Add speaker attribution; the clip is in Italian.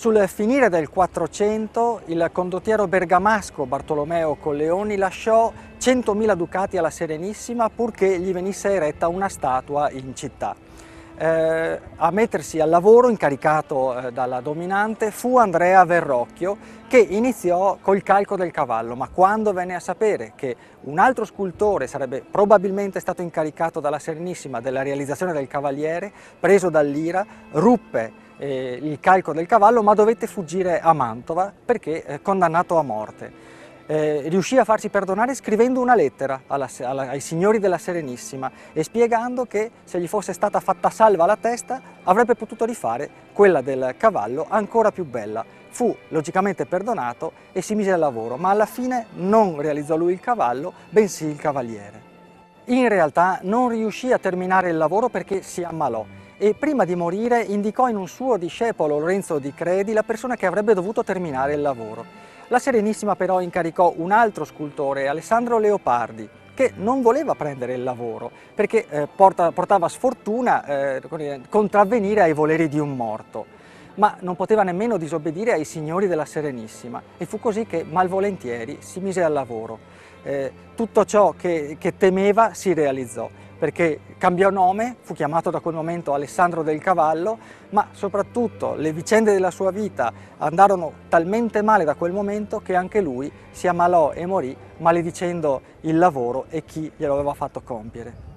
Speaker 1: Sul finire del 400 il condottiero bergamasco Bartolomeo Colleoni lasciò 100.000 ducati alla Serenissima purché gli venisse eretta una statua in città. A mettersi al lavoro, incaricato dalla dominante, fu Andrea Verrocchio, che iniziò col calco del cavallo, ma quando venne a sapere che un altro scultore sarebbe probabilmente stato incaricato dalla Serenissima della realizzazione del cavaliere, preso dall'ira, ruppe il calco del cavallo, ma dovette fuggire a Mantova perché condannato a morte. Riuscì a farsi perdonare scrivendo una lettera ai signori della Serenissima e spiegando che se gli fosse stata fatta salva la testa avrebbe potuto rifare quella del cavallo ancora più bella. Fu logicamente perdonato e si mise al lavoro, ma alla fine non realizzò lui il cavallo, bensì il cavaliere. In realtà non riuscì a terminare il lavoro perché si ammalò e prima di morire indicò in un suo discepolo, Lorenzo di Credi, la persona che avrebbe dovuto terminare il lavoro. La Serenissima però incaricò un altro scultore, Alessandro Leopardi, che non voleva prendere il lavoro perché portava sfortuna contravvenire ai voleri di un morto, ma non poteva nemmeno disobbedire ai signori della Serenissima e fu così che malvolentieri si mise al lavoro. Tutto ciò che temeva si realizzò, perché cambiò nome, fu chiamato da quel momento Alessandro del Cavallo, ma soprattutto le vicende della sua vita andarono talmente male da quel momento che anche lui si ammalò e morì maledicendo il lavoro e chi glielo aveva fatto compiere.